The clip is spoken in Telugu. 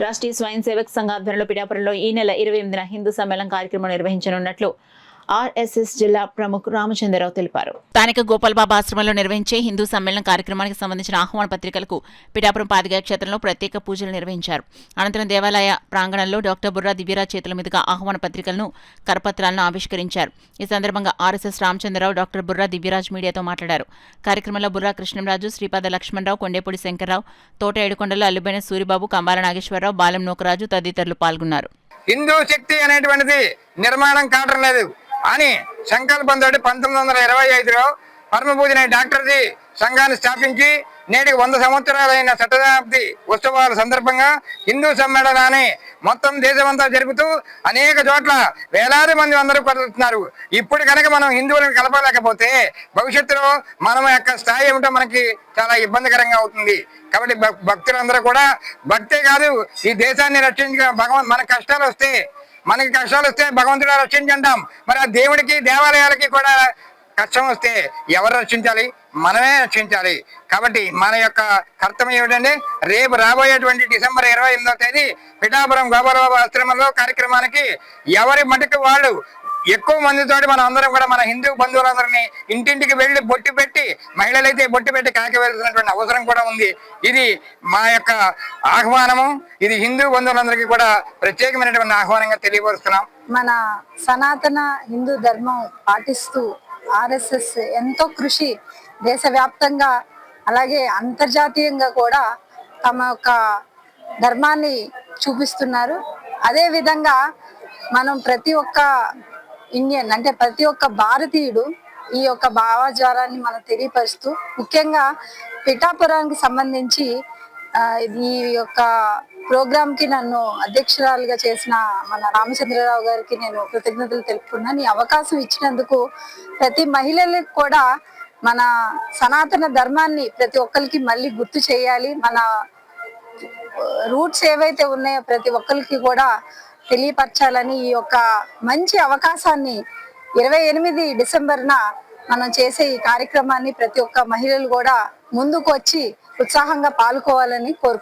రాష్ట్రీయ స్వయం సేవక్ సంఘ ఆధ్వర్యంలో పిఠాపురంలో ఈ నెల 28న హిందూ సమ్మేళనం కార్యక్రమం నిర్వహించనున్నట్లు ఆర్ఎస్ఎస్ జిల్లా ప్రముఖ్ రామచంద్రరావు తెలిపారు. స్థానిక గోపాలబాబా ఆశ్రమంలో నిర్వహించే హిందూ సమ్మేళనం కార్యక్రమానికి సంబంధించిన ఆహ్వాన పత్రికలకు పిఠాపురం పాదిగా క్షేత్రంలో ప్రత్యేక పూజలు నిర్వహించారు. అనంతరం దేవాలయ ప్రాంగణంలో డాక్టర్ బుర్రా దివ్యరాజ్ చేతుల మీదుగా ఆహ్వాన పత్రికలను కరపత్రాలను ఆవిష్కరించారు. ఈ సందర్భంగా ఆర్ఎస్ఎస్ రామచంద్రరావు డాక్టర్ బుర్రా దివ్యరాజ్ మీడియాతో మాట్లాడారు. కార్యక్రమంలో బుర్రా కృష్ణంరాజు, శ్రీపాద లక్ష్మణరావు, కొండేపూడి శంకర్రావు, తోట ఏడుకొండల అల్లుబైన సూరిబాబు, కంబాల నాగేశ్వరరావు, బాలెం నూకరాజు తదితరులు పాల్గొన్నారు. హిందూ శక్తి అనేటువంటిది నిర్మాణం కావటం లేదు అని సంకల్పంతో 1925లో పరమపూజన డాక్టర్జీ సంఘాన్ని స్థాపించి నేటికి 100 సంవత్సరాలైన శతాబ్ది ఉత్సవాల సందర్భంగా హిందూ సమ్మేళనాన్ని మొత్తం దేశమంతా జరుపుతూ అనేక చోట్ల వేలాది మంది అందరూ కలుగుతున్నారు. ఇప్పుడు కనుక మనం హిందువులను కలపలేకపోతే భవిష్యత్తులో మన యొక్క స్థాయి ఏమిటో మనకి చాలా ఇబ్బందికరంగా అవుతుంది. కాబట్టి భక్తులందరూ కూడా భక్తే కాదు ఈ దేశాన్ని రక్షించ మనకి కష్టాలు వస్తే భగవంతుడు రక్షించంటాం. మరి ఆ దేవుడికి దేవాలయాలకి కూడా కష్టం వస్తే ఎవరు రక్షించాలి? మనమే రక్షించాలి. కాబట్టి మన యొక్క కర్తవ్యం ఏమిటంటే రేపు రాబోయేటువంటి డిసెంబర్ 28వ తేదీ పిఠాపురం గోపాలబాబా ఆశ్రమంలో కార్యక్రమానికి ఎవరి మటుకు వాళ్ళు ఎక్కువ మందితోటి మనం అందరం కూడా మన హిందూ బంధువులందరినీ ఇంటింటికి వెళ్ళి బొట్టు పెట్టి మహిళలైతే బొట్టు పెట్టి కాకి వెళ్తున్నటువంటి అవసరం కూడా ఉంది. ఇది మా యొక్క ఆహ్వానము. ఇది హిందూ బంధువులందరికీ కూడా ప్రత్యేకమైనటువంటి ఆహ్వానంగా తెలియపరుస్తున్నాం. మన సనాతన హిందూ ధర్మం పాటిస్తూ ఆర్ఎస్ఎస్ ఎంతో కృషి దేశవ్యాప్తంగా అలాగే అంతర్జాతీయంగా కూడా తమ యొక్క ధర్మాన్ని చూపిస్తున్నారు. అదే విధంగా మనం ప్రతి ఒక్క ఇండియన్ అంటే ప్రతి ఒక్క భారతీయుడు ఈ యొక్క భావజాలాన్ని మనం తెలియపరుస్తూ ముఖ్యంగా పిఠాపురానికి సంబంధించి ఈ యొక్క ప్రోగ్రామ్ కి నన్ను అధ్యక్షురాలుగా చేసిన మన రామచంద్రరావు గారికి నేను కృతజ్ఞతలు తెలుపుకున్నాను. ఈ అవకాశం ఇచ్చినందుకు ప్రతి మహిళలకు కూడా మన సనాతన ధర్మాన్ని ప్రతి ఒక్కరికి మళ్ళీ గుర్తు చేయాలి. మన రూట్స్ ఏవైతే ఉన్నాయో ప్రతి ఒక్కరికి కూడా తెలియపరచాలని ఈ యొక్క మంచి అవకాశాన్ని 28 డిసెంబర్న మనం చేసే ఈ కార్యక్రమాన్ని ప్రతి ఒక్క మహిళలు కూడా ముందుకు వచ్చి ఉత్సాహంగా పాల్గొవాలని కోరుకుంటున్నాను.